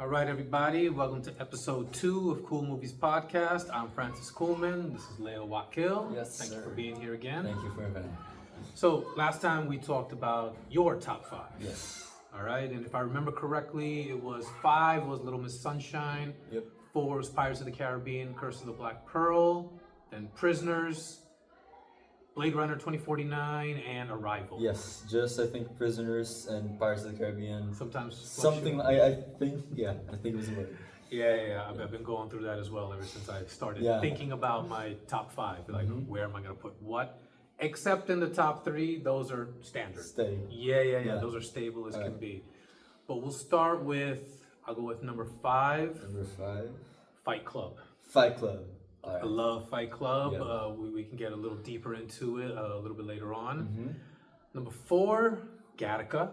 All right, everybody, welcome to episode 2 of Kool Movies Podcast. I'm Francis Koolman. This is Leo Wakil. Yes, Thank sir. you for being here again. Thank you for inviting me. So, last time we talked about your top 5. Yes. All right, and if I remember correctly, it was 5 was Little Miss Sunshine. Yep. 4 was Pirates of the Caribbean, Curse of the Black Pearl. Then Prisoners, Blade Runner 2049, and Arrival. Yes, just I think Prisoners and Pirates of the Caribbean. Sometimes Something I think it was a movie. Yeah. I've been going through that as well ever since I started thinking about my top 5. Like, where am I going to put what? Except in the top 3, those are standard. Steady. Yeah. Those are stable as can be. But we'll start with, I'll go with number 5. Number 5. Fight Club. Fight Club. All right. I love Fight Club. Yeah. We can get a little deeper into it a little bit later on. Number 4, Gattaca.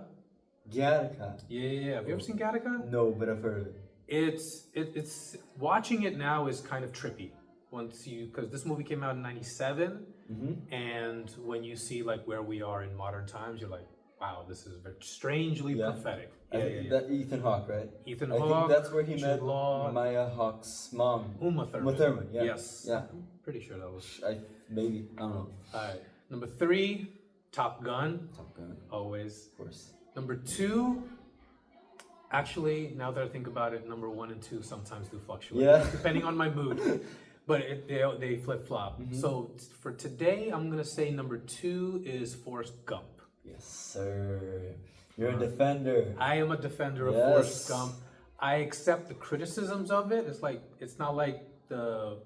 Gattaca. Yeah. Have you ever seen Gattaca? No, but I've heard of it. It's watching it now is kind of trippy because this movie came out in '97, and when you see like where we are in modern times, you're like, wow, this is very strangely prophetic. I think that Ethan Hawke, right? Ethan I Hawke. think that's where he Jude met Law, Maya Hawke's mom. Uma Thurman. Uma Thurman, yeah. Yes. Yeah. Pretty sure that was. I don't know. All right. Number 3, Top Gun. Top Gun. Always. Of course. Number 2. Actually, now that I think about it, number 1 and 2 sometimes do fluctuate, depending on my mood. But they flip flop. So for today, I'm gonna say number 2 is Forrest Gump. Yes, sir. You're a defender. I am a defender of Forrest Gump. I accept the criticisms of it. It's not like the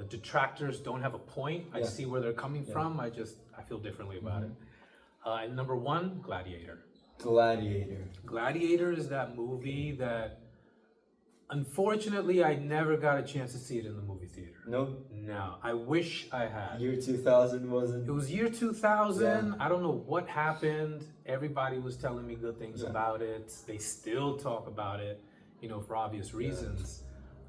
detractors don't have a point. I see where they're coming from. I feel differently about it. And number 1, Gladiator. Gladiator is that movie that, unfortunately, I never got a chance to see it in the movie theater. No? No, I wish I had. Year 2000 wasn't? It was year 2000. I don't know what happened. Everybody was telling me good things about it. They still talk about it, for obvious reasons.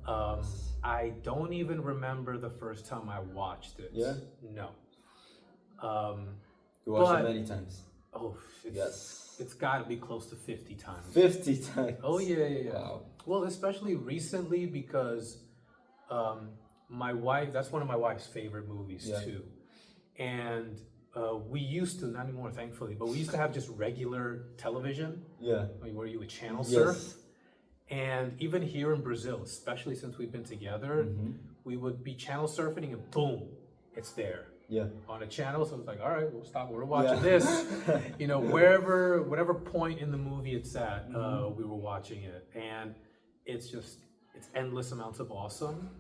I don't even remember the first time I watched it. Yeah? No. You watched it many times? Oh, it's got to be close to 50 times. 50 times? Oh, yeah. Wow. Well, especially recently because my wife, that's one of my wife's favorite movies too. And we used to, not anymore thankfully, but we used to have just regular television. Yeah. Where you would channel surf. And even here in Brazil, especially since we've been together, we would be channel surfing and boom, it's there. Yeah. On a channel, so it's like, all right, we'll stop. We're watching this. Whatever point in the movie it's at, we were watching it, and it's endless amounts of awesome.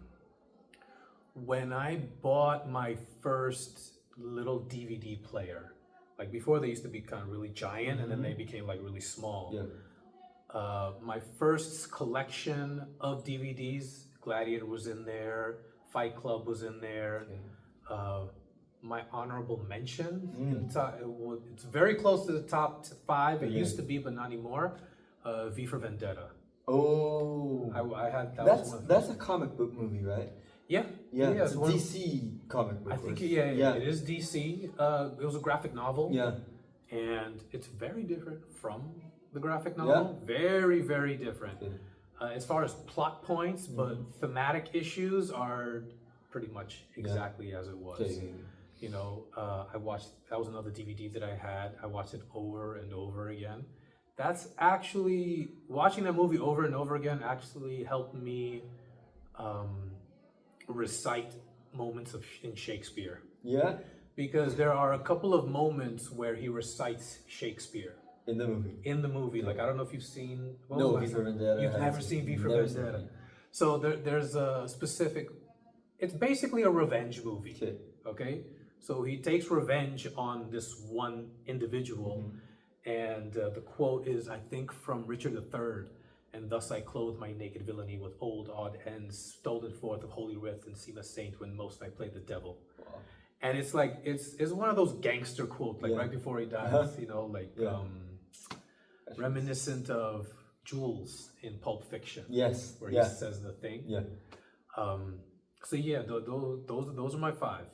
When I bought my first little DVD player, like before they used to be kind of really giant, and then they became like really small. Yeah. My first collection of DVDs, Gladiator was in there, Fight Club was in there. My honorable mention, it's very close to the top 5. It used to be, but not anymore. V for Vendetta. Oh, I had that's a comic book movie, right? Yeah. It's a DC comic book. I think it is DC. It was a graphic novel. Yeah, and it's very different from the graphic novel. Very, very different. As far as plot points, but thematic issues are pretty much exactly as it was. I watched, that was another DVD that I had. I watched it over and over again. That's actually, watching that movie over and over again actually helped me recite moments in Shakespeare. Yeah? Because there are a couple of moments where he recites Shakespeare. In the movie? Like, I don't know if you've seen... No, V for Vendetta. You've never seen V for Vendetta. So there's a specific... It's basically a revenge movie. Okay? So he takes revenge on this one individual, and the quote is, I think, from Richard III, and thus I clothe my naked villainy with old odd ends, stolen forth of holy writ, and seem a saint when most I play the devil. Wow. And it's like, it's one of those gangster quotes, like right before he dies, reminiscent of Jules in Pulp Fiction. Yes. Where he says the thing. Yeah. So yeah, those are my 5.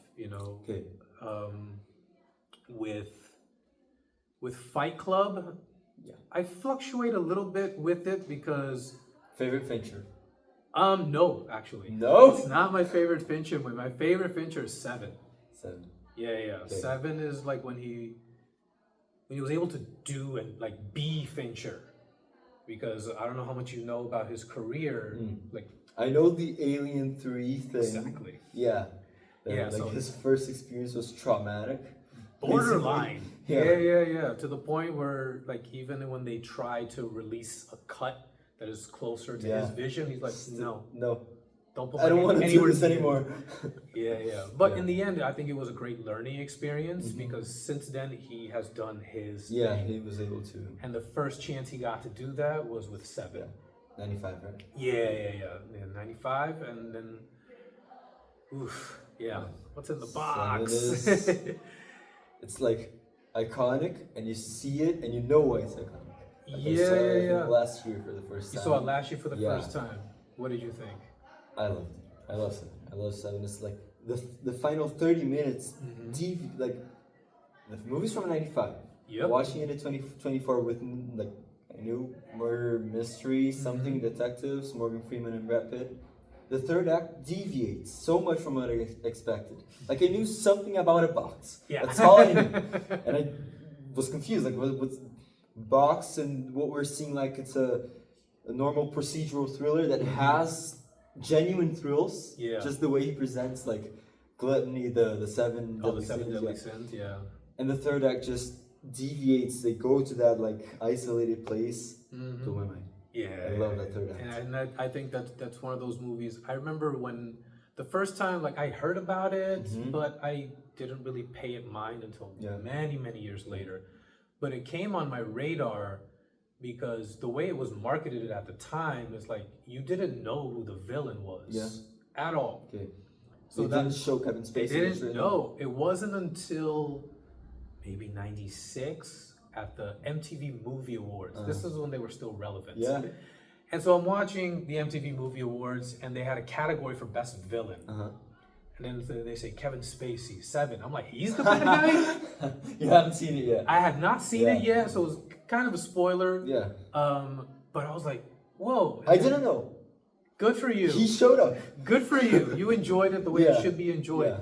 With Fight Club, I fluctuate a little bit with it because Favorite Fincher? no, actually. No? It's not my favorite Fincher movie. My favorite Fincher is Seven. 7. Yeah. Okay. Seven is like when he was able to do and like be Fincher. Because I don't know how much you know about his career. Like I know the Alien 3 thing. exactly. Yeah. Yeah, Like so his first experience was traumatic. Borderline. Basically. Yeah. To the point where like even when they try to release a cut that is closer to his vision, he's like, no, don't put I don't want to do anywhere this near anymore. Yeah. But in the end, I think it was a great learning experience because since then he has done his thing. He was able to. And the first chance he got to do that was with Seven. 95, right? Yeah, 95, and then, oof, yeah. What's in the box? It's like iconic, and you see it, and you know why it's iconic. Like I saw it, I think, last year for the first time. You saw it last year for the first time. What did you think? I loved it. I love 7. I love 7. It's like the final 30 minutes, like the movie's from 95. Yep. Watching it in 2024 with like a new murder mystery, something detectives, Morgan Freeman and Brad Pitt. The third act deviates so much from what I expected. Like I knew something about a box. Yeah. That's all I knew. And I was confused. Like what's box and what we're seeing, like it's a normal procedural thriller that has genuine thrills. Yeah. Just the way he presents like Gluttony, the seven deadly sins, yeah. And the third act just deviates. They go to that like isolated place. Blew my mind. Yeah, I love that third act. And I think that's one of those movies. I remember when the first time, like I heard about it, but I didn't really pay it mind until many years later. But it came on my radar because the way it was marketed at the time is like you didn't know who the villain was at all. Okay. So they didn't show Kevin Spacey. They didn't. No, it wasn't until maybe '96. At the MTV Movie Awards. This is when they were still relevant. Yeah. And so I'm watching the MTV Movie Awards, and they had a category for Best Villain. And then they say Kevin Spacey, 7. I'm like, he's the bad guy? You haven't seen it yet. I had not seen it yet, so it was kind of a spoiler. Yeah. But I was like, whoa. I didn't know. Good for you. He showed up. Good for you. You enjoyed it the way it should be enjoyed.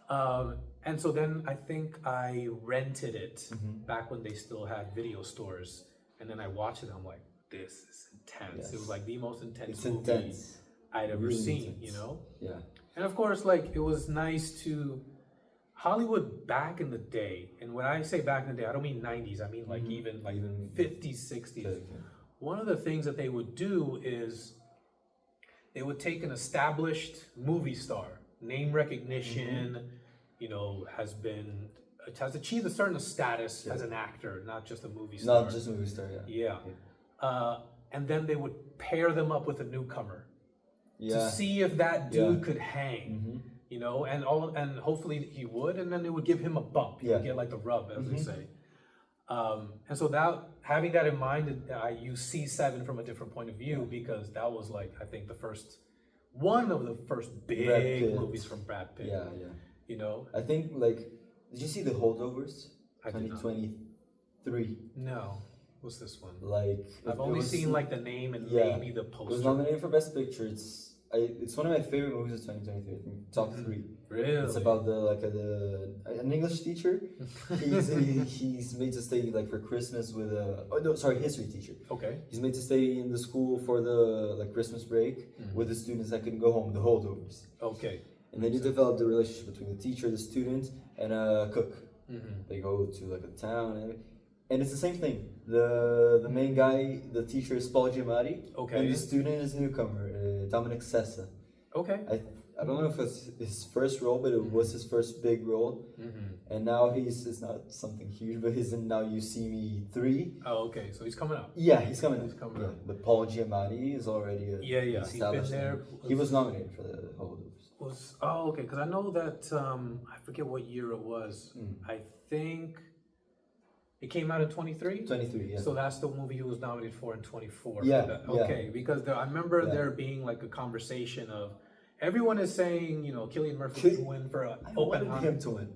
Yeah. And so then I think I rented it back when they still had video stores. And then I watched it and I'm like, this is intense. It was like the most intense movie I'd ever seen, you know? Yeah. And of course, like, it was nice to... Hollywood back in the day, and when I say back in the day, I don't mean 90s, I mean like even 50s, 60s. Okay. One of the things that they would do is they would take an established movie star, name recognition, you know, has achieved a certain status as an actor, not just a movie star. Not just a movie star, And then they would pair them up with a newcomer to see if that dude could hang, you know, and hopefully he would, and then they would give him a bump. He would get like the rub, as they say. And so having that in mind, you see 7 from a different point of view because that was like, I think one of the first big movies from Brad Pitt. Yeah. You know, I think like, did you see The Holdovers? 2023. No, what's this one? Like I've only seen like the name and maybe the poster. It was nominated for Best Picture. It's one of my favorite movies of 2023. I think top 3. Really? It's about an English teacher. He's made to stay like for Christmas with history teacher. Okay. He's made to stay in the school for the Christmas break with the students that couldn't go home, the holdovers. Okay. And then you develop the relationship between the teacher, the student, and a cook. They go to like a town, and it's the same thing. The main guy, the teacher, is Paul Giamatti, and the student is a newcomer, Dominic Sessa. Okay. I don't know if it's his first role, but it was his first big role. And now it's not something huge, but he's in Now You See Me 3. Oh, okay. So he's coming up. Yeah, he's coming up. But Paul Giamatti is already he's been there. He was nominated for the Holdovers. Okay, because I know that I forget what year it was. I think it came out in 23. 23, yeah. So that's the movie he was nominated for in 24. Yeah. Okay, because I remember there being like a conversation of everyone is saying, you know, Cillian Murphy could win for I wanted him to win.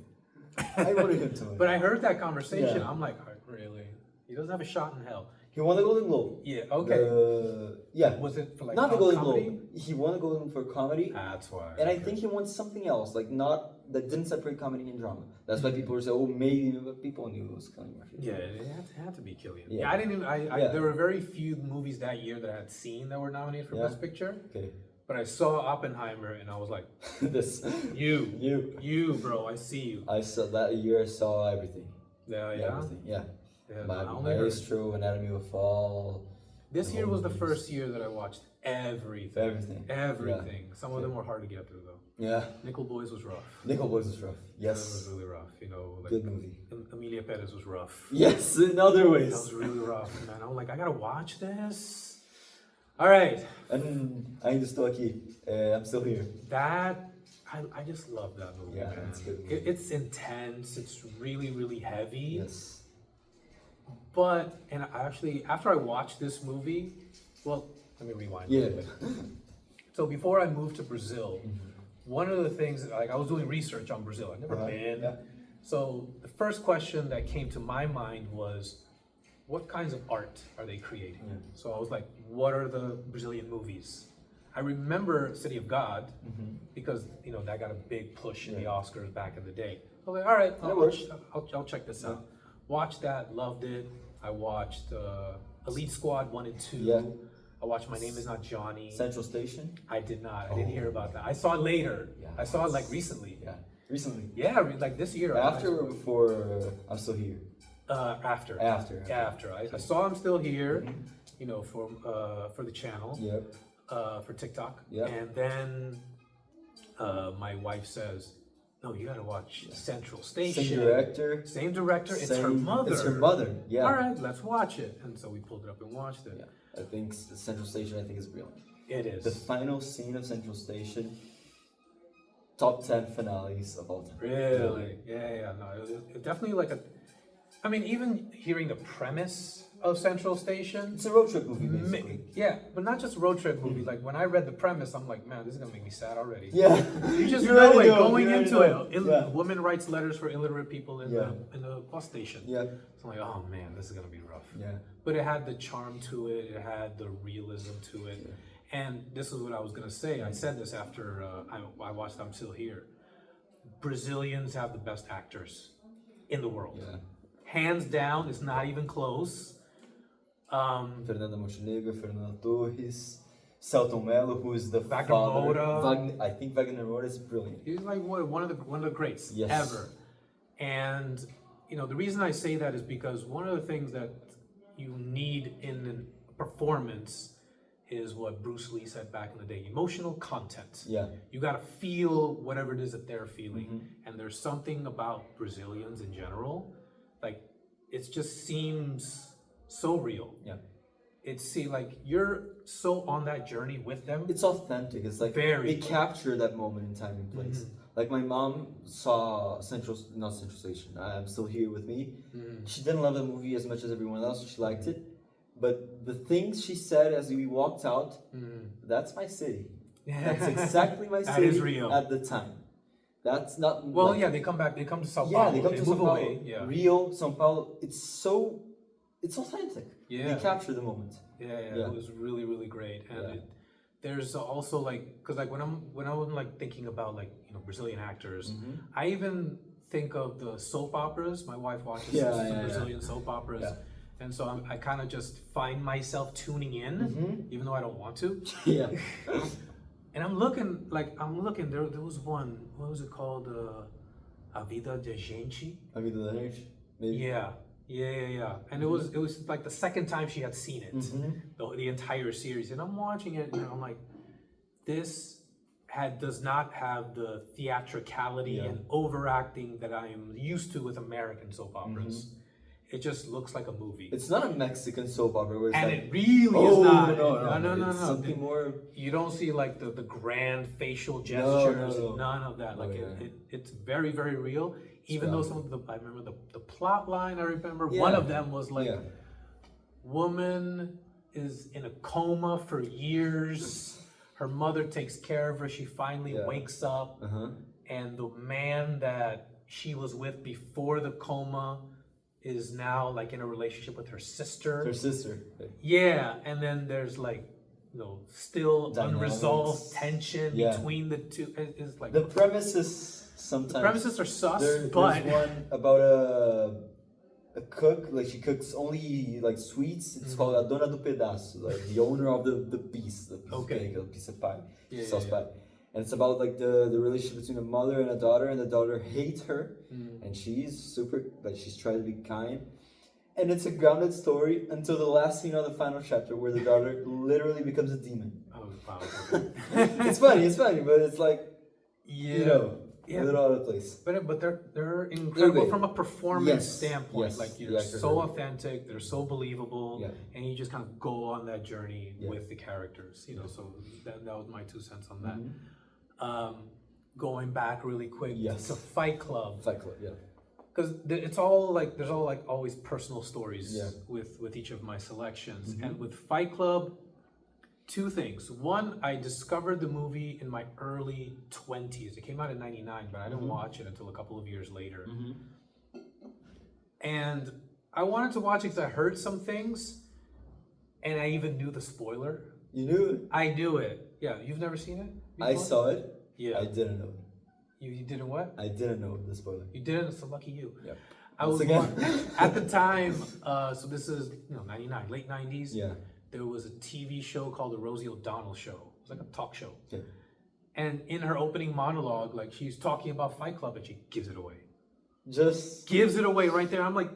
I wanted him to win. But I heard that conversation. I'm like, really? He doesn't have a shot in hell. He won the Golden Globe. Yeah. Okay. Yeah. Was it for like not the Golden comedy? Globe? He won the Golden Globe for comedy. That's why. And I think he won something else, like not that didn't separate comedy and drama. That's why people were saying, "Oh, maybe," but people knew it was Cillian Murphy. Yeah, it had to be Cillian. Yeah. Yeah, I didn't even. There were very few movies that year that I had seen that were nominated for Best Picture. Okay. But I saw Oppenheimer and I was like, you, bro, I see you. I saw that year. I saw everything. Yeah. Everything. Yeah. Yeah, Maestro, Anatomy of a Fall. This year was the first year that I watched everything. Yeah. Some of them were hard to get through though. Yeah. Nickel Boys was rough. Nickel Boys was rough. Yes. That was really rough. You know, like good movie. Emilia Perez was rough. Yes, in other ways. That was really rough, man. I'm like, I gotta watch this. All right. And ainda estou aqui. I'm still here. That I just love that movie, Yeah, man. it's good. It's intense. It's really, really heavy. Yes. But after I watched this movie, well, let me rewind. Yeah. So before I moved to Brazil, one of the things, like I was doing research on Brazil. I've never been. Yeah. So the first question that came to my mind was, what kinds of art are they creating? Yeah. So I was like, what are the Brazilian movies? I remember City of God because that got a big push in the Oscars back in the day. I was like, all right, I'll check this out. Watched that, loved it. I watched Elite Squad 1 and 2. Yeah. I watched My Name Is Not Johnny. Central Station? I did not. I didn't hear about that. I saw it later. Yeah. I saw it like recently. Yeah. Recently? Yeah, like this year. After or before I'm Still Here? After. After. I saw I'm Still Here, for the channel. Yep. For TikTok. Yep. And then my wife says, no, you gotta watch Central Station. Same director. It's her mother. It's her mother. Yeah. All right, let's watch it. And so we pulled it up and watched it. Yeah. I think Central Station. I think is brilliant. It is. The final scene of Central Station. Top 10 finales of all time. Really? Yeah. No, it definitely like a. I mean, even hearing the premise of Central Station. It's a road trip movie, basically. Yeah, but not just road trip movie. Like when I read the premise, I'm like, man, this is gonna make me sad already. Yeah. You just You know already it know, going you into already it. know. Yeah. Woman writes letters for illiterate people in the bus station. Yeah. So I'm like, oh man, this is gonna be rough. Yeah. But it had the charm to it. It had the realism to it. Yeah. And this is what I was gonna say. I said this after I watched I'm Still Here. Brazilians have the best actors in the world. Yeah. Hands down, it's not even close. Fernanda Montenegro, Fernando Torres, Celton Mello, who is the Wagner father. Moura. I think Wagner Moura is brilliant. He's like one of the greats Yes. ever. And the reason I say that is because one of the things that you need in a performance is what Bruce Lee said back in the day: emotional content. Yeah. You got to feel whatever it is that they're feeling. And there's something about Brazilians in general, like it just seems so real. Yeah. Like you're so on that journey with them. It's authentic. It's like they capture that moment in time and place. Like my mom saw not Central Station. I'm Still Here with me. She didn't love the movie as much as everyone else. She liked it. But the things she said as we walked out, that's my city. That's exactly my city is real. At the time. That's not... Well, they come back. They come to Sao Paulo. Yeah, they come to Sao Paulo. Away. Yeah. Rio, Sao Paulo. It's authentic. Yeah. They capture the moment. Yeah. It was really, really great. And there's also because when I'm like thinking about Brazilian actors, I even think of the soap operas. My wife watches some Brazilian soap operas. Yeah. And so I kind of just find myself tuning in, even though I don't want to. Yeah. And I'm looking. There was one. What was it called? A Vida de Gente. A Vida da Gente. Maybe. Yeah. And it was like the second time she had seen it, the entire series. And I'm watching it, and I'm like, this does not have the theatricality and overacting that I am used to with American soap operas. It just looks like a movie. It's not a Mexican soap opera. Where it's it really is not. No. It's something more... You don't see like the grand facial gestures. No. None of that. It's very, very real. Even though some of I remember the plot line. I remember one of them was like, woman is in a coma for years. Her mother takes care of her. She finally wakes up, and the man that she was with before the coma is now like in a relationship with her sister. Her sister. Yeah, and then there's like, still Dynamics. Unresolved tension between the two. It's like the premises sometimes. The premises are sus, there's one about a cook, like she cooks only like sweets. It's called a dona do pedaço, like the owner of the piece of cake, a piece of pie. She sells pie. And it's about like the relationship between a mother and a daughter hates her, and she's super, like she's trying to be kind. And it's a grounded story until the last scene of the final chapter where the daughter literally becomes a demon. Oh, wow. It's funny, but it's like, a little out of place. But they're incredible from a performance standpoint. Yes. Like you're so authentic, they're so believable, and you just kind of go on that journey with the characters. So that was my 2 cents on that. Going back really quick to Fight Club. Because it's all like there's always personal stories with each of my selections, and with Fight Club, 2 things. One, I discovered the movie in my early 20s. It came out in '99, but I didn't watch it until a couple of years later. And I wanted to watch it because I heard some things, and I even knew the spoiler. You knew it? I knew it. Yeah, you've never seen it before? I saw it. Yeah. I didn't know it. You didn't what? I didn't know the spoiler. You didn't? So lucky you. Yeah. I was at the time, so this is 99, late 90s. Yeah. There was a TV show called The Rosie O'Donnell Show. It was like a talk show. Okay. And in her opening monologue, like she's talking about Fight Club and she gives it away. Just gives it away right there. I'm like,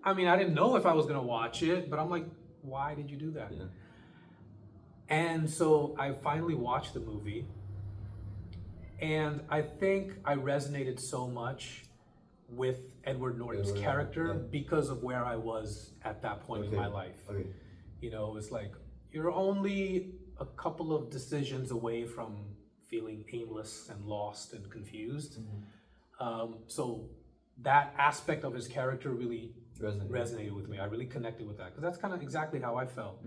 I mean, I didn't know if I was gonna watch it, but I'm like, why did you do that? Yeah. And so I finally watched the movie. And I think I resonated so much with Edward Norton's character because of where I was at that point in my life. Okay. It's like you're only a couple of decisions away from feeling aimless and lost and confused. So that aspect of his character really resonated with me. I really connected with that because that's kind of exactly how I felt.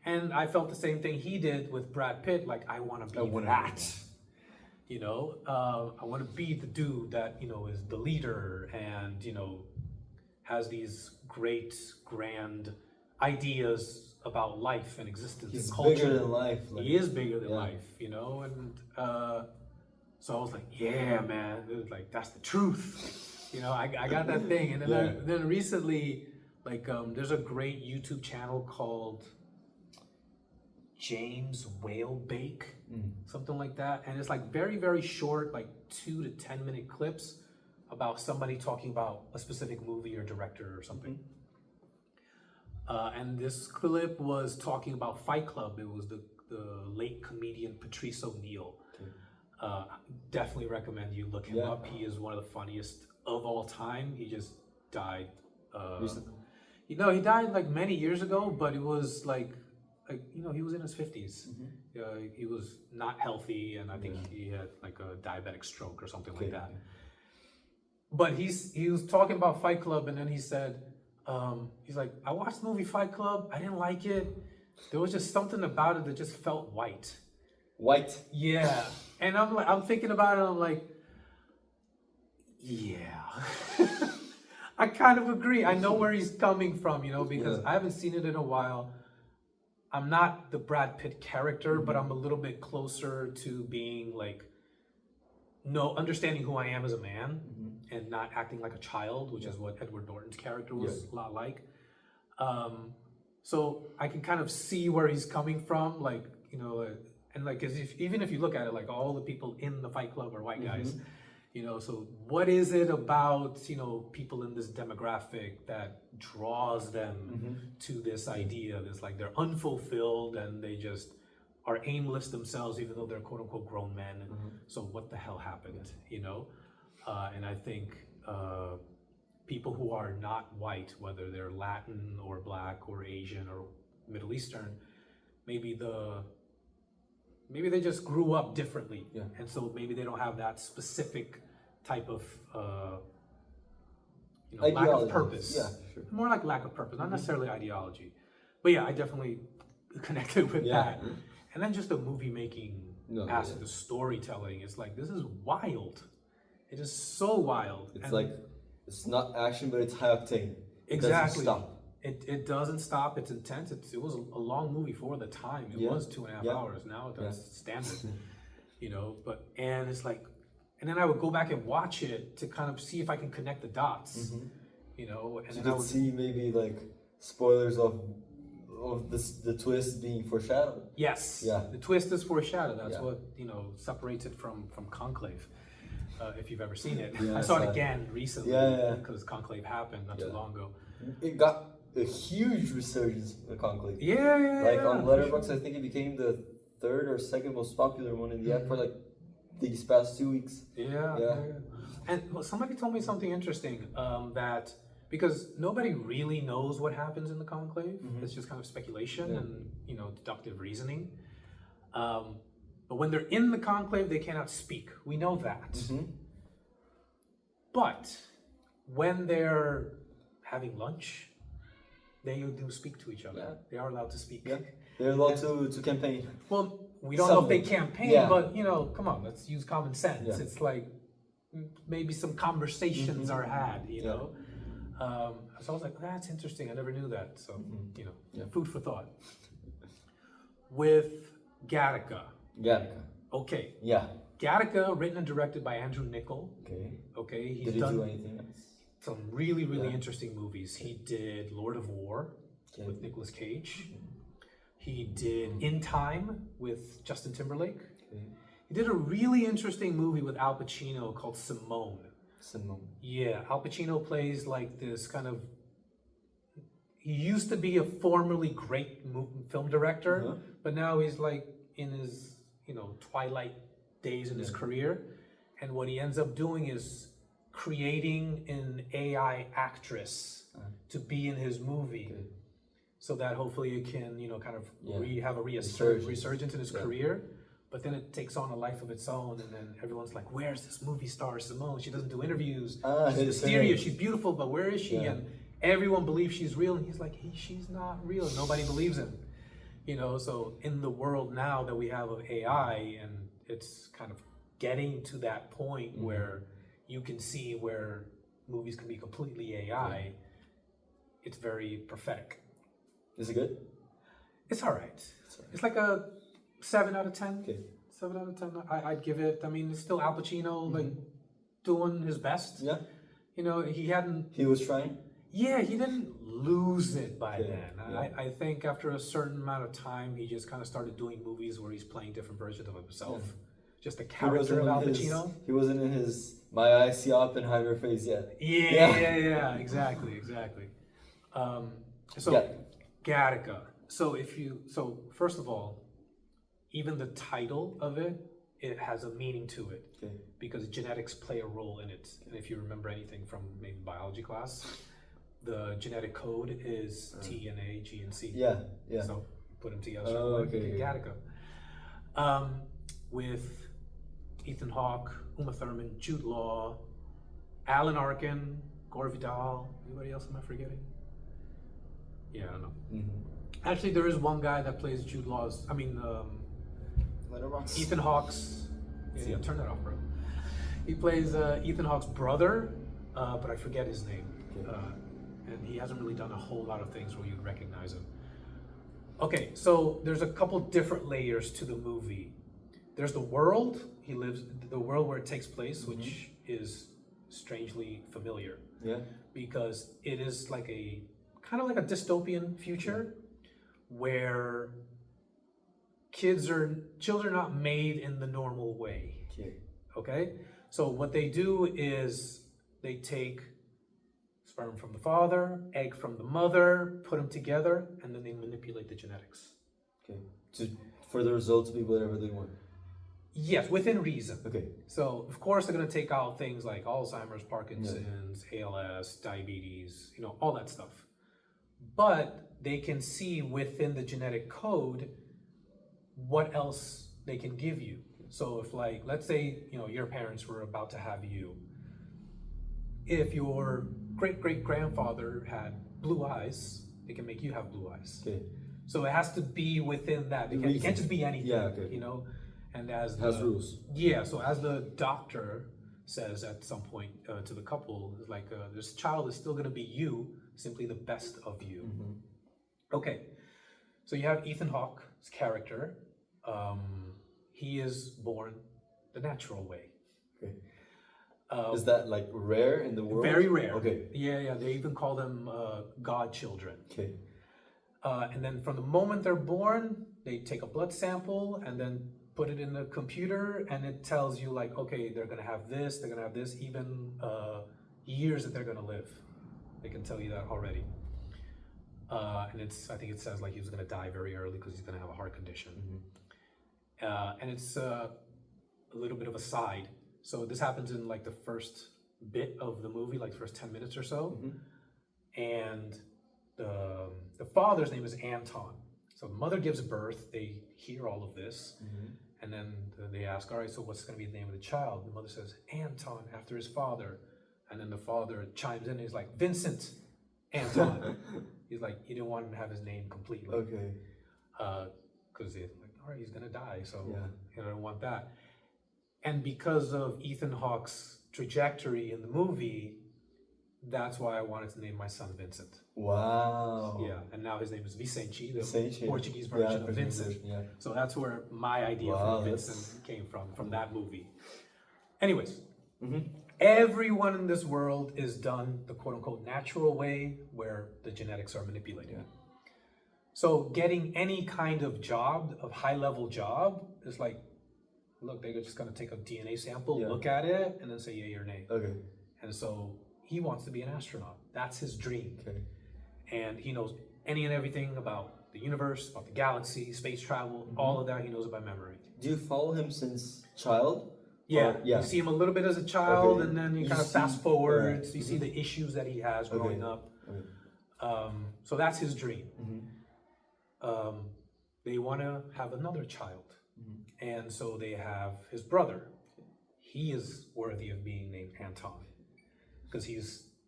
And I felt the same thing he did with Brad Pitt. Like, I want to be that. I want to be the dude that, is the leader and, has these great, grand ideas about life and existence and culture. He's bigger than life. He is bigger than life, and so I was like, yeah, man, it was like, that's the truth. I got that thing. And then recently, like, there's a great YouTube channel called James Whale Bake, something like that, and it's like very, very short, like 2 to 10 minute clips about somebody talking about a specific movie or director or something. And this clip was talking about Fight Club. It was the late comedian Patrice O'Neal. Definitely recommend you look him up. He is one of the funniest of all time. He just died. He died like many years ago, but it was like he was in his 50s. He was not healthy, and I think he had like a diabetic stroke or something like that. But he was talking about Fight Club, and then he said, he's like, I watched the movie Fight Club. I didn't like it. There was just something about it that just felt white. White? Yeah. And I'm thinking about it, and I'm like, yeah. I kind of agree. I know where he's coming from, because I haven't seen it in a while. I'm not the Brad Pitt character, but I'm a little bit closer to being like, understanding who I am as a man and not acting like a child, which is what Edward Norton's character was a lot like. So I can kind of see where he's coming from, like, and like, even if you look at it, like all the people in the Fight Club are white guys. So what is it about, people in this demographic that draws them to this idea? This, like, they're unfulfilled and they just are aimless themselves, even though they're quote unquote grown men. So what the hell happened, And I think people who are not white, whether they're Latin or Black or Asian or Middle Eastern, maybe they just grew up differently. And so maybe they don't have that specific type of lack of purpose. Yeah, sure. More like lack of purpose, not necessarily ideology. But yeah, I definitely connected with that. And then just the movie making aspect, the storytelling. It's like, this is wild. It is so wild. It's like it's not action, but it's high octane. It doesn't Exactly. stop. It doesn't stop. It's intense. It was a long movie for the time. It was 2.5 hours. Now that's standard, you know. But and it's like, and then I would go back and watch it to kind of see if I can connect the dots, you know. And So then you I could would see maybe like spoilers of the twist being foreshadowed. yes, Yeah. the twist is foreshadowed. That's Yeah. what separates it from Conclave. If you've ever seen it, Yeah, I saw it sad. again recently Yeah. because Conclave happened not too long ago. It got a huge resurgence with Conclave. Yeah, Like yeah, on for Letterboxd, sure. I think it became the third or second most popular one in the app for like these past 2 weeks. Yeah. And well, somebody told me something interesting that because nobody really knows what happens in the conclave, it's just kind of speculation and deductive reasoning. But when they're in the conclave, they cannot speak. We know that. But when they're having lunch, they do speak to each other. Yeah. They are allowed to speak. Yeah, they're allowed to campaign. Well, we don't know if they campaign, but come on, let's use common sense. Yeah. It's like maybe some conversations are had, you know. So I was like, that's interesting. I never knew that. So food for thought. With Gattaca. Okay. Yeah. Gattaca, written and directed by Andrew Niccol. Okay. He's Did he done do anything else? some really interesting movies. He did Lord of War with Nicolas Cage. He did In Time with Justin Timberlake. He did a really interesting movie with Al Pacino called Simone. Yeah, Al Pacino plays like this kind of. He used to be a formerly great film director, but now he's like in his twilight days in his career, and what he ends up doing is creating an AI actress to be in his movie, so that hopefully it can kind of have a resurgence in his career. But then it takes on a life of its own, and then everyone's like, "Where's this movie star Simone? She doesn't do interviews. She's mysterious. She's beautiful, but where is she?" And everyone believes she's real, and he's like, "She's not real. Nobody believes him." So in the world now that we have of AI, and it's kind of getting to that point where you can see where movies can be completely AI. It's very prophetic. Is it good? It's all right. It's like a 7 out of 10. 7 out of 10. I'd give it. I mean, it's still Al Pacino, like doing his best. Yeah. He was trying. Yeah, he didn't lose it by then. I think after a certain amount of time, he just kind of started doing movies where he's playing different versions of himself. Just the character of Al Pacino. He wasn't in his "My eyes see Oppenheimer" phase yet. Yeah, exactly. Gattaca. So first of all, even the title of it has a meaning to it, because genetics play a role in it. And if you remember anything from maybe biology class, the genetic code is T and A, G and C. Yeah. So put them together. Gattaca. With Ethan Hawke, Uma Thurman, Jude Law, Alan Arkin, Gore Vidal. Anybody else am I forgetting? Yeah, I don't know. Actually, there is one guy that plays Jude Law's. Ethan Hawke's. Yeah, turn that off, bro. He plays Ethan Hawke's brother, but I forget his name. And he hasn't really done a whole lot of things where you'd recognize him. Okay, so there's a couple different layers to the movie. There's the world he lives, the world where it takes place, which is strangely familiar. Yeah. Because it is like a kind of like a dystopian future where children are not made in the normal way. Okay? So what they do is they take sperm from the father, egg from the mother, put them together, and then they manipulate the genetics. For the result to be whatever they want. Yes, within reason. Okay. So of course they're going to take out things like Alzheimer's, Parkinson's, ALS, diabetes, all that stuff. But they can see within the genetic code what else they can give you. So if let's say, your parents were about to have you. If your great-great-grandfather had blue eyes, they can make you have blue eyes. Okay. So it has to be within that. It can't just be anything, And has rules. Yeah, so as the doctor, says at some point to the couple, like, this child is still going to be you, simply the best of you. Okay, so you have Ethan Hawke's character. He is born the natural way. Okay. Is that like rare in the world? Very rare. Okay. Yeah, they even call them godchildren. Okay. And then from the moment they're born, they take a blood sample and then put it in the computer, and it tells you like, okay, they're gonna have this, they're gonna have this, even years that they're gonna live. They can tell you that already. And I think it says like he was gonna die very early because he's gonna have a heart condition. And it's a little bit of a side. So this happens in like the first bit of the movie, like the first 10 minutes or so. And the father's name is Anton. So the mother gives birth, they hear all of this, and then they ask, all right, so what's gonna be the name of the child? The mother says, Anton, after his father. And then the father chimes in, and he's like, Vincent Anton. He's like, he didn't want him to have his name completely. Okay. Because he's like, all right, he's gonna die, so I don't want that. And because of Ethan Hawke's trajectory in the movie, that's why I wanted to name my son Vincent. Wow. Yeah, and now his name is Vicente, the Vicente. Portuguese version of Vincent. Yeah. So that's where my idea for Vincent came from that movie. Anyways, everyone in this world is done the quote-unquote natural way, where the genetics are manipulated. So getting any kind of job, of high-level job, is like, look, they're just gonna take a DNA sample, look at it, and then say yay or nay. Okay. And so he wants to be an astronaut. That's his dream. Okay. And he knows any and everything about the universe, about the galaxy, space travel, all of that he knows by memory. Do you follow him since child? Yeah, Or, yeah. You see him a little bit as a child, Okay. and then you kind of fast forward, you see the issues that he has growing up. So that's his dream. They want to have another child, and so they have his brother. He is worthy of being named Anton, because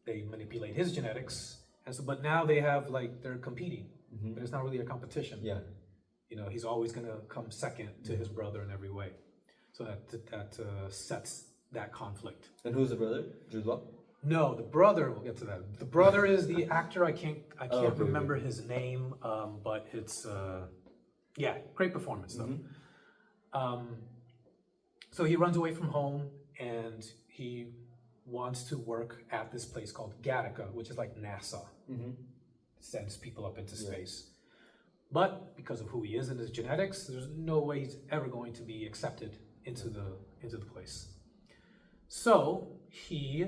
they manipulate his genetics, and so. But now they have like they're competing, but it's not really a competition. Yeah. You know, he's always gonna come second to his brother in every way. So that sets that conflict. And who's the brother? Jude Law? No, the brother. We'll get to that. The brother is the actor. I can't remember his name, but it's great performance though. So he runs away from home, and he wants to work at this place called Gattaca, which is like NASA. Sends people up into space. But because of who he is and his genetics, there's no way he's ever going to be accepted into the place. So he,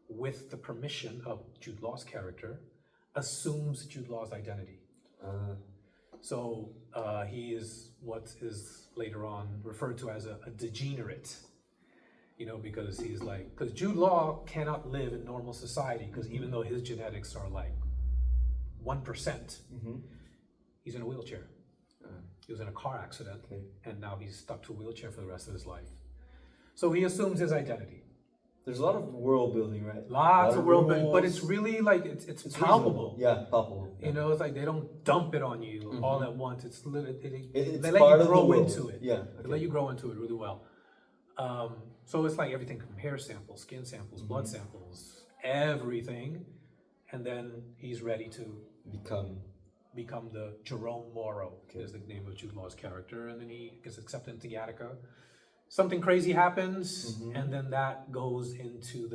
with the permission of Jude Law's character, assumes Jude Law's identity. So he is what is later on referred to as a degenerate, you know, because Jude Law cannot live in normal society, because even though his genetics are like 1%, he's in a wheelchair. He was in a car accident, and now he's stuck to a wheelchair for the rest of his life. So he assumes his identity. There's a lot of world building, right? Lots of world building, but it's really like it's palpable. Reasonable. Yeah, palpable. You know, it's like they don't dump it on you all at once. It's literally It's they let part you of the grow world. into it. Yeah, They let you grow into it really well. So it's like everything from hair samples, skin samples, blood samples, everything, and then he's ready to become the Jerome Morrow, is the name of Jude Law's character, and then he gets accepted into Gattaca. Something crazy happens, and then that goes into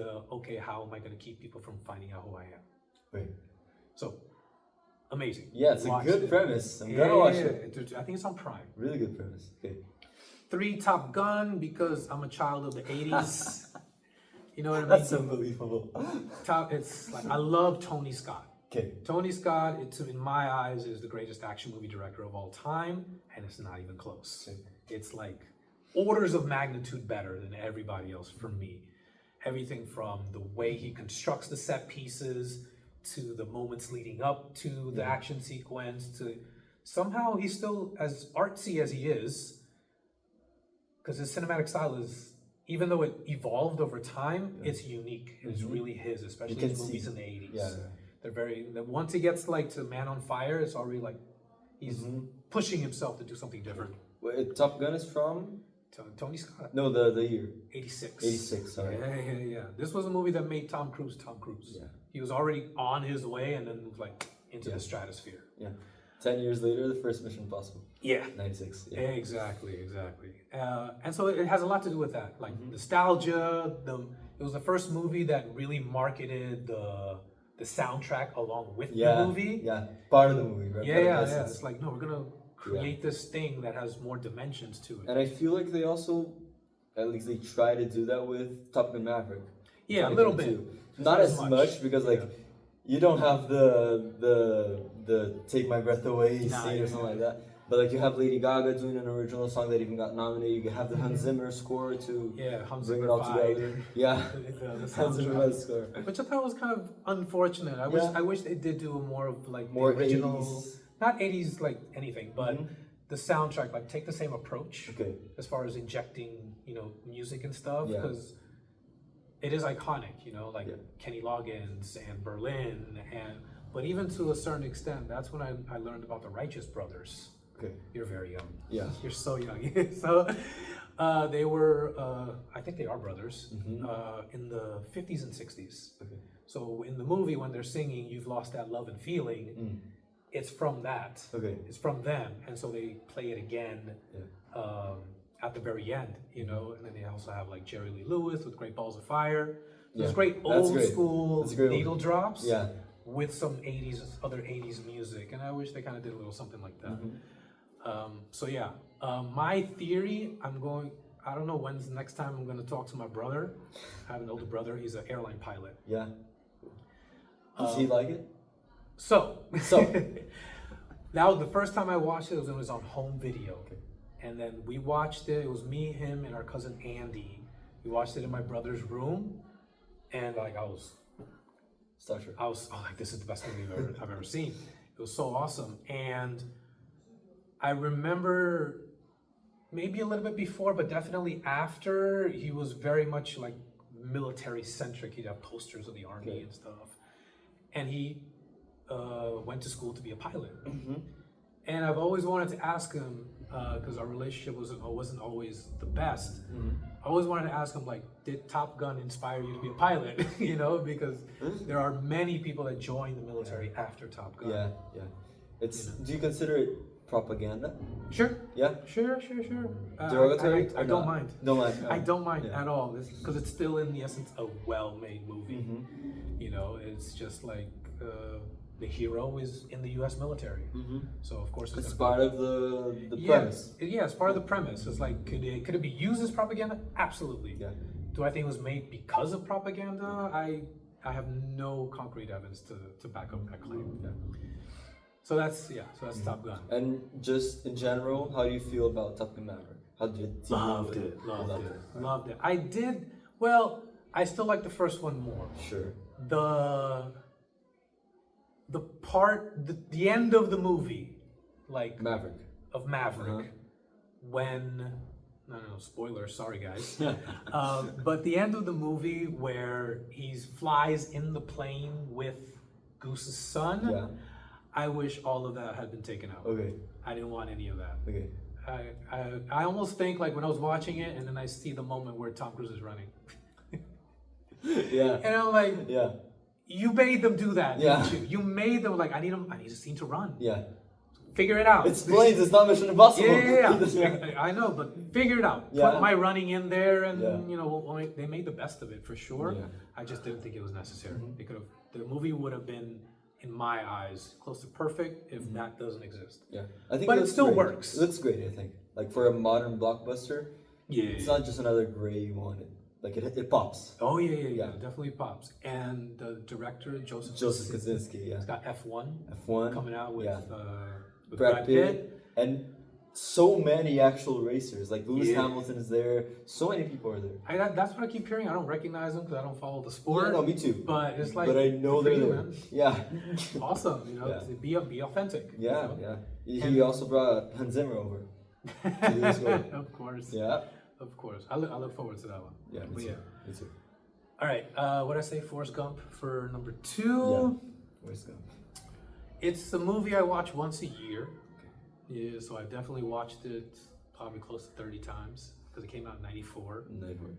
how am I going to keep people from finding out who I am? Right. So, amazing. Yeah, it's a good premise. I'm gonna watch it. I think it's on Prime. Really good premise. Okay. 3, Top Gun, because I'm a child of the 80s. You know what I mean? That's unbelievable. It's like, I love Tony Scott. Okay. Tony Scott, in my eyes, is the greatest action movie director of all time, and it's not even close. Okay. It's like orders of magnitude better than everybody else for me. Everything from the way he constructs the set pieces, to the moments leading up to the action sequence, to somehow he's still as artsy as he is, because his cinematic style is, even though it evolved over time, it's unique. It's really his, especially his movies in the 80s. Yeah. They're once he gets like to Man on Fire, it's already like he's pushing himself to do something different. Wait, Top Gun is from Tony Scott. No, the year. 86. 86, sorry. Yeah. This was a movie that made Tom Cruise. Yeah. He was already on his way and then was like into the stratosphere. Yeah. 10 years later, the first Mission Impossible. Yeah. 96. Yeah. Exactly. And so it has a lot to do with that. Like nostalgia. It was the first movie that really marketed the soundtrack along with the movie. Yeah. Part of the movie, right? Yeah. It's like, no, we're going to create this thing that has more dimensions to it. And I feel like they also, at least they try to do that with Top Gun Maverick. Yeah, a little bit. Not as much because you don't have the Take My Breath Away scene or something like that. But like you have Lady Gaga doing an original song that even got nominated. You have the Hans Zimmer score to bring it all together. Yeah, the Hans Zimmer score. Which I thought was kind of unfortunate. I wish they did do more of like more the original, 80s. Not 80s like anything, but the soundtrack. Like take the same approach as far as injecting music and stuff because it is iconic. Like Kenny Loggins and Berlin but even to a certain extent, that's when I learned about the Righteous Brothers. Okay. You're very young. Yeah. You're so young. So they were, I think they are brothers, in the 50s and 60s. Okay. So in the movie, when they're singing You've Lost That Love and Feeling, it's from that. Okay. It's from them. And so they play it again at the very end, And then they also have like Jerry Lee Lewis with Great Balls of Fire. There's great old school needle drops. Yeah. With some other 80s music. And I wish they kind of did a little something like that. My theory, I don't know when's the next time I'm going to talk to my brother. I have an older brother. He's an airline pilot. Yeah. Does he like it? So. Now, the first time I watched it was on home video. Okay. And then we watched it. It was me, him, and our cousin Andy. We watched it in my brother's room. And I was like, this is the best movie I've ever seen. It was so awesome. And I remember maybe a little bit before, but definitely after, he was very much like military centric. He'd have posters of the army and stuff. And he went to school to be a pilot. And I've always wanted to ask him, because our relationship wasn't always the best. I always wanted to ask him, like, did Top Gun inspire you to be a pilot? Because there are many people that join the military after Top Gun. Yeah. Do you consider it propaganda? Sure. Yeah? Sure. Derogatory? I don't mind. Don't mind. I don't mind at all. Because it's still, in the essence, a well-made movie. It's just like the hero is in the U.S. military. So, of course, it's part of the premise. Yeah, it's part of the premise. It's like, could it be used as propaganda? Absolutely. Yeah. Do I think it was made because of propaganda? I have no concrete evidence to back up that claim. Yeah. So that's Top Gun. And just in general, how do you feel about Top Gun Maverick? How did it? Loved it. I did. Well, I still like the first one more. Sure. The part, the end of the movie, like Maverick, when no, spoilers, sorry guys, but the end of the movie where he flies in the plane with Goose's son, I wish all of that had been taken out. Okay. I didn't want any of that. Okay. I almost think like when I was watching it and then I see the moment where Tom Cruise is running. Yeah. And I'm like, yeah. You made them do that, didn't you? You made them like, I need a scene to run. Yeah. Figure it out. It's planes, it's not Mission Impossible. Yeah. I know, but figure it out. Yeah. Put my running in there and, they made the best of it for sure. Yeah. I just didn't think it was necessary. The movie would have been, in my eyes, close to perfect if that doesn't exist. Yeah. I think but it still works. It looks great, I think. Like for a modern blockbuster, it's not just another gray you wanted. Like it pops. Oh yeah, definitely pops. And the director Joseph Kosinski, he's got F1 coming out with Brad Pitt, and so many actual racers. Like Lewis Hamilton is there. So many people are there. That's what I keep hearing. I don't recognize them because I don't follow the sport. Yeah, no, me too. But it's like, but I know they're there. Man. Yeah. Awesome. To be authentic. Yeah, He also brought Hans Zimmer over. Of course. Yeah. Of course. I look forward to that one. Yeah, me too. All right. What did I say? Forrest Gump for number 2. Yeah. Forrest Gump. It's a movie I watch once a year. Okay. Yeah, so I've definitely watched it probably close to 30 times. because it came out in '94. Never.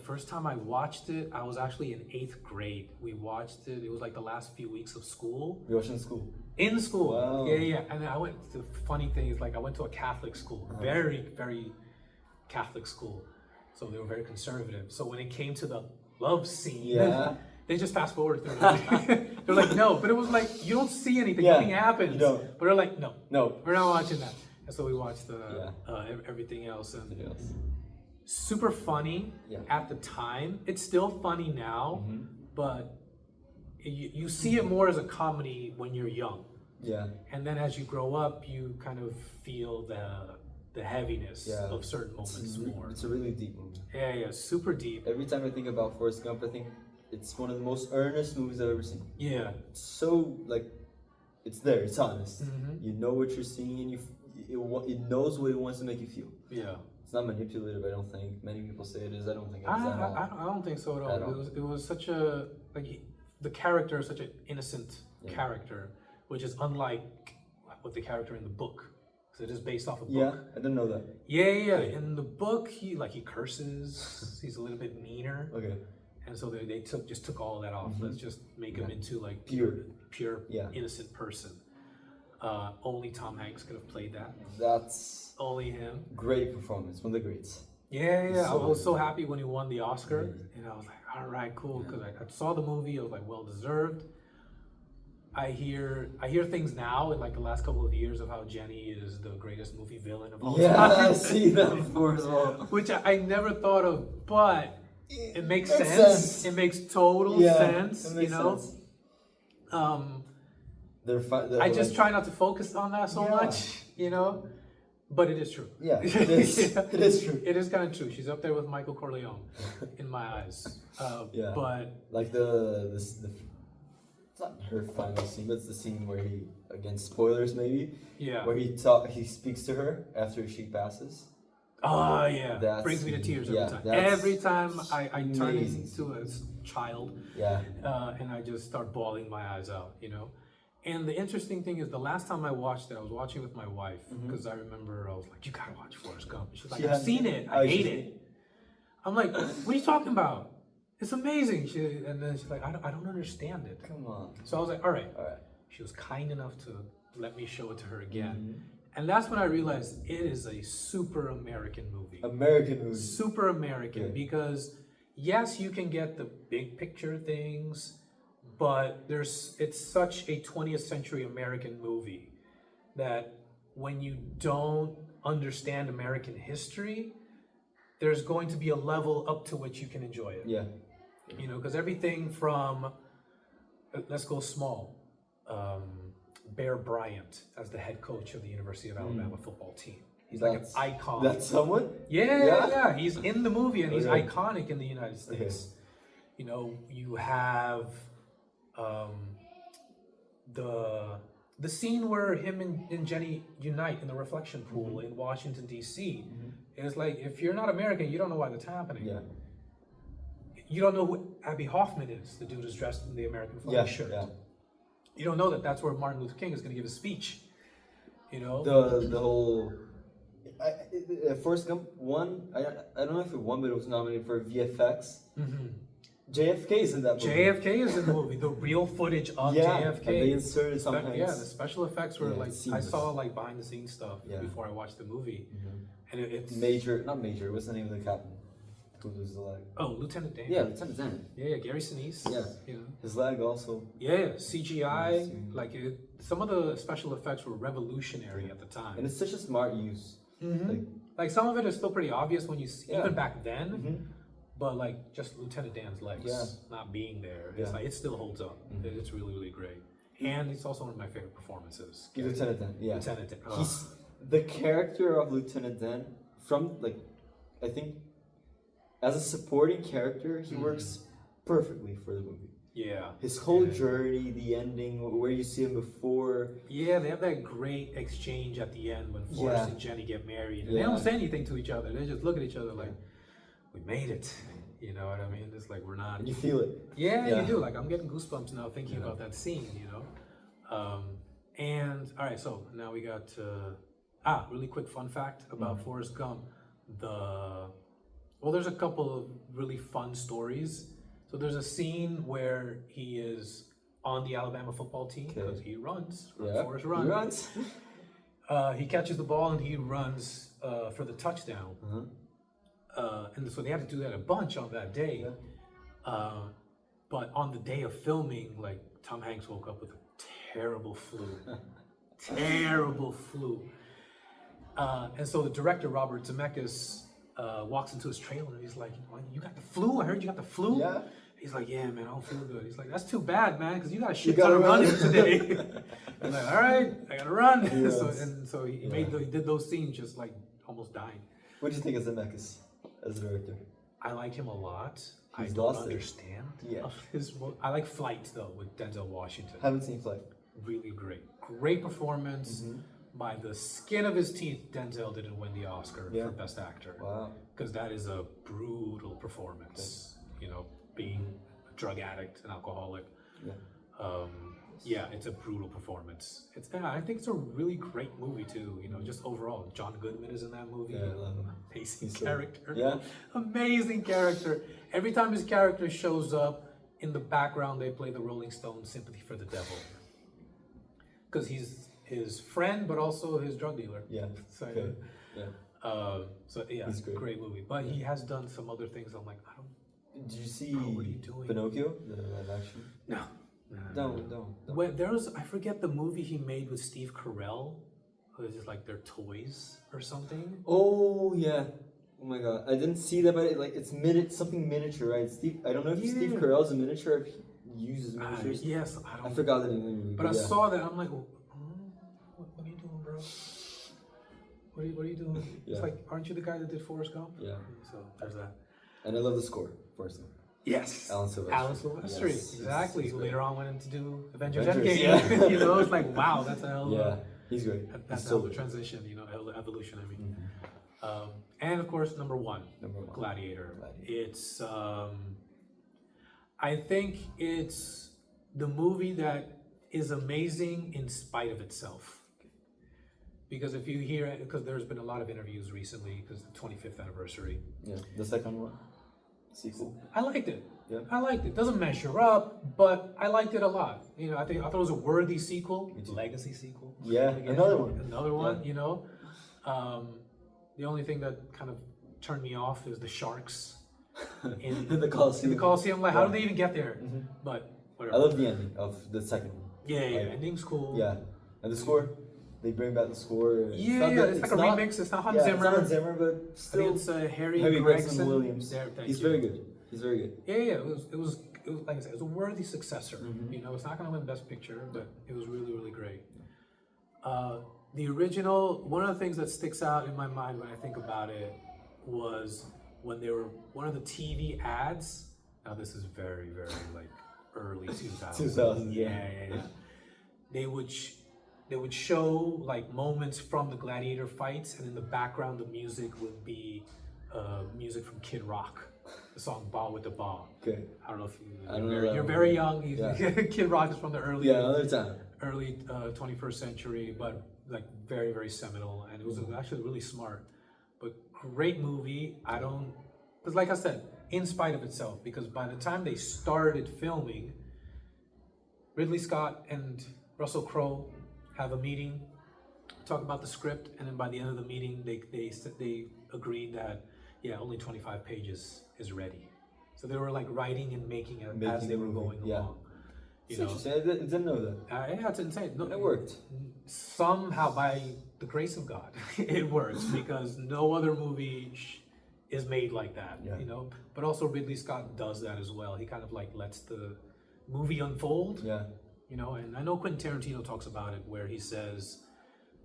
First time I watched it, I was actually in 8th grade. We watched it. It was like the last few weeks of school. You watched in school? In school. Wow. Yeah. And then I went. The funny thing is, like, I went to a Catholic school, very, very Catholic school. So they were very conservative. So when it came to the love scene, they just fast forward through it. They're like, no, but it was like you don't see anything. Nothing happens. You don't. But they're like, no, we're not watching that. And so we watched everything else. And super funny at the time. It's still funny now, but you see it more as a comedy when you're young. Yeah. And then as you grow up, you kind of feel the heaviness of certain moments more. It's a really deep movie. Yeah, super deep. Every time I think about Forrest Gump, I think it's one of the most earnest movies I've ever seen. Yeah. It's so, like, it's there, it's honest. You know what you're seeing, and it knows what it wants to make you feel. Yeah. It's not manipulative, I don't think. Many people say it is. I don't think it is at all. I don't think so at all. It was such a, like, the character is such an innocent character, which is unlike what the character in the book. Because it is based off a book. Yeah, I didn't know that. Yeah. In the book, he curses. He's a little bit meaner. Okay. And so they took all of that off. Let's just make him into like pure innocent person. Only Tom Hanks could have played that. That's only him. Great performance, one of the greats. Yeah. I was so happy when he won the Oscar. And I was like, all right, cool. Because I saw the movie, I was like, well deserved. I hear things now in like the last couple of years of how Jenny is the greatest movie villain of all time. Yeah, I've seen that before as well. Which I never thought of, but it makes sense. It makes total sense. It makes sense. I just try not to focus on that so much, but it is true. Yeah, it is. It is true. It is kind of true. She's up there with Michael Corleone in my eyes. But like it's not her final scene, but it's the scene where he, again, spoilers maybe. Yeah. Where he speaks to her after she passes. Oh yeah, brings me to tears every time. Every time I turn into a child, and I just start bawling my eyes out, And the interesting thing is, the last time I watched it, I was watching with my wife because I remember I was like, "You gotta watch Forrest Gump." And she's like, "I've seen it. I hate it." I'm like, "What are you talking about? It's amazing." And then she's like, "I don't understand it." Come on. So I was like, "All right." She was kind enough to let me show it to her again. And that's when I realized it is a super American movie. Super American, because yes, you can get the big picture things, but it's such a 20th century American movie that when you don't understand American history, there's going to be a level up to which you can enjoy it. Yeah. Because everything from, let's go small, Bear Bryant as the head coach of the University of Alabama football team. He's like an icon. That's someone? Yeah. He's in the movie and he's iconic in the United States. You have the scene where him and Jenny unite in the reflection pool in Washington, D.C. It's like, if you're not American, you don't know why that's happening. Yeah. You don't know who Abby Hoffman is, the dude who's dressed in the American flag shirt. Yeah. You don't know that that's where Martin Luther King is going to give a speech. The whole Forrest Gump won. I don't know if it won, but it was nominated for VFX. JFK is in that movie. JFK is in the movie. The real footage of JFK. And they inserted sometimes. Yeah, the special effects were I saw behind the scenes stuff before I watched the movie, and it's not Major. What's the name of the captain? Who was the leg? Oh, Lieutenant Dan. Yeah, Lieutenant Dan. Yeah, Gary Sinise. Yeah, his leg also. Yeah, CGI. Some of the special effects were revolutionary at the time. And it's such a smart use. Like some of it is still pretty obvious when you see, even back then. But just Lieutenant Dan's legs not being there, it's it still holds up. It's really, really great. And it's also one of my favorite performances. Lieutenant Dan. Yeah. Lieutenant Dan. He's the character of Lieutenant Dan from I think. As a supporting character, he works perfectly for the movie. Yeah. His whole journey, the ending, where you see him before. Yeah, they have that great exchange at the end when Forrest and Jenny get married. And they don't say anything to each other. They just look at each other like, we made it. You know what I mean? It's like we're not. And you feel it. Yeah, you do. I'm getting goosebumps now thinking about that scene, And, all right, so now we got, really quick fun fact about Forrest Gump. there's a couple of really fun stories. So there's a scene where he is on the Alabama football team because he runs. Forrest runs. He runs. He catches the ball and he runs for the touchdown. And so they had to do that a bunch on that day. But on the day of filming, like Tom Hanks woke up with a terrible flu. Terrible flu. And so the director, Robert Zemeckis, walks into his trailer and he's like, "You got the flu? I heard you got the flu." Yeah. He's like, "Yeah, man, I don't feel good." He's like, "That's too bad, man, because you got a shit ton of running today." He's like, "All right, I gotta run." So he did those scenes just like almost dying. What do you think of Zemeckis as a director? I like him a lot. I He's don't lost understand Yeah. I like Flight though with Denzel Washington. Haven't seen Flight. Really great performance. By the skin of his teeth, Denzel didn't win the Oscar for Best Actor. Wow. Because that is a brutal performance. You know, being a drug addict, an alcoholic. It's a brutal performance. I think it's a really great movie too. You know, just overall, John Goodman is in that movie. Yeah, I love him. Amazing character. Yeah. Amazing character. Every time his character shows up, in the background they play the Rolling Stones' "Sympathy for the Devil." Because he's his friend, but also his drug dealer. Yeah. So, He's great. Great movie. But he has done some other things. I'm like, I don't. Did you see what are you doing? Pinocchio, the live action? No. Don't. I forget the movie he made with Steve Carell. It was just like their toys or something. Oh yeah. Oh my god. I didn't see that, but it's something miniature, right? I don't know if Steve Carell's a miniature or if he uses miniatures. Yes, I forgot the name of the movie. But I saw that, I'm like, what are you doing, bro? What are you doing? It's like, aren't you the guy that did Forrest Gump? Yeah. So there's that. And I love the score, Forrest Gump. Yes. Alan Silvestri. Yes. Exactly. Who later on went in to do Avengers Avengers, Endgame. You know, it's like, wow, that's a hell of a... He's great. That's a hell of a transition, you know, evolution, I mean. And of course, number one, Gladiator. It's, I think it's the movie that is amazing in spite of itself. Because if you hear it, because there's been a lot of interviews recently, because the 25th anniversary. Yeah, the second one, sequel. I liked it. Yeah. I liked it. Doesn't measure up, but I liked it a lot. You know, I thought it was a worthy sequel, legacy sequel. Yeah, another one. You know. The only thing that kind of turned me off is the sharks in the Colosseum. In the Colosseum, like, how did they even get there? But whatever. I love the ending of the second one. Yeah, ending's cool. Yeah, and the score. They bring back the score. It's like a remix. It's not Hans Zimmer. It's not Hans Zimmer, but still. I think it's Harry Gregson Williams. He's very good. Yeah. It was like I said, it was a worthy successor. You know, it's not going to win Best Picture, but it was really, really great. The original, one of the things that sticks out in my mind when I think about it was when they were one of the TV ads. Now this is very, very like early 2000s. 2000. Yeah. They would show like moments from the gladiator fights, and in the background the music would be music from Kid Rock, the song "Ball with the Ball." Okay. I don't know if you're very young. Kid Rock is from the early another time. Early 21st century, but like very, very seminal, and it was actually really smart. But great movie. Because like I said, in spite of itself, because by the time they started filming, Ridley Scott and Russell Crowe have a meeting, talk about the script, and then by the end of the meeting, they agreed that only 25 pages is ready. So they were like writing and making it as they were going along. It's interesting. I didn't know that. Yeah, it's insane. No, it worked. Somehow, by the grace of God, it works, because no other movie is made like that. Yeah. You know, but also Ridley Scott does that as well. He kind of like lets the movie unfold. Yeah. You know, and I know Quentin Tarantino talks about it, where he says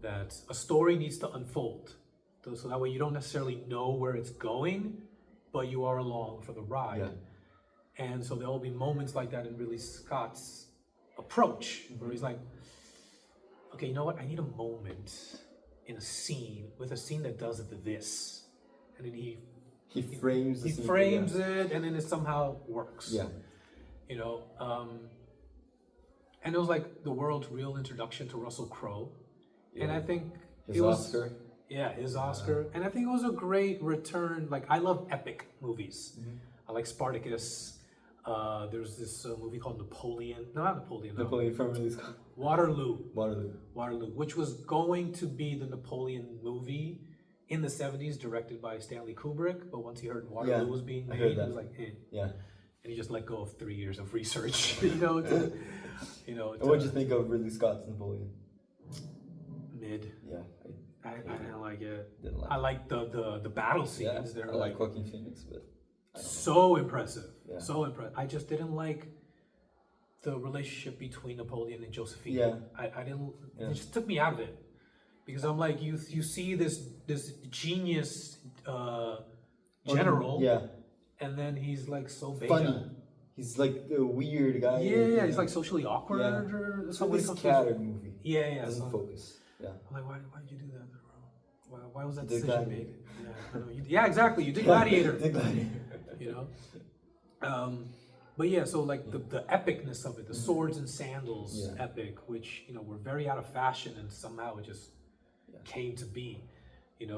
that a story needs to unfold, so that way you don't necessarily know where it's going, but you are along for the ride. Yeah. And so there will be moments like that in Ridley Scott's approach, where he's like, okay, you know what? I need a moment in a scene that does this, and then he frames it, and then it somehow works. Yeah. You know, and it was like the world's real introduction to Russell Crowe, and I think his Oscar. Yeah, his Oscar. And I think it was a great return. Like, I love epic movies. I like Spartacus. There's this movie called Napoleon. No, not Napoleon. No. Napoleon from Ridley Scott. Waterloo. Waterloo. Which was going to be the Napoleon movie in the 70s, directed by Stanley Kubrick. But once he heard Waterloo was being made, he was like, eh. Yeah. And he just let go of 3 years of research. You know. To, And what'd you think of Ridley Scott's Napoleon? Mid. Yeah. I didn't like it. Didn't like I like the battle scenes. Yeah, They're I like Joaquin Phoenix, but so impressive. Yeah. So impressive. I just didn't like the relationship between Napoleon and Josephine. Yeah. I didn't. It just took me out of it because I'm like, you see this genius general. Yeah. And then he's like so beta. Funny. He's like a weird guy. Yeah, he's like socially awkward or It's something. like this scattered movie. Yeah. Doesn't focus. Yeah. I'm like, why did you do that, bro? Why was that Did decision Gladiator. made? Yeah, I know. Yeah, exactly. You did Gladiator. Did Gladiator. You know. But yeah, so like the epicness of it, the swords and sandals epic, which were very out of fashion, and somehow it just came to be.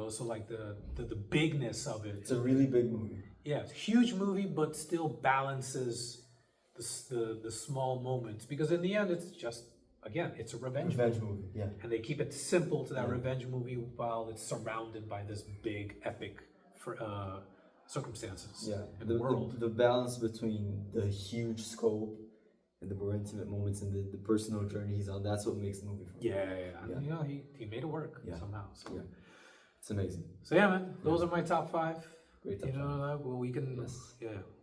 So like the bigness of it. It's a really big movie. Yeah, it's a huge movie, but still balances the small moments, because in the end, it's just, again, it's a revenge movie. Yeah. And they keep it simple to that revenge movie while it's surrounded by this big epic circumstances. Yeah. And the world. The balance between the huge scope and the more intimate moments and the personal journey he's on, that's what makes the movie for me. Yeah. And, he made it work somehow. So. Yeah. It's amazing. So yeah, man, those are my top 5. Great top 5. Well, we can,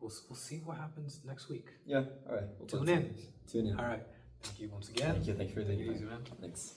we'll see what happens next week. Yeah, all right. Tune in. Tune in. All right. Thank you once again. Thank you for the Take it easy, man. Thanks.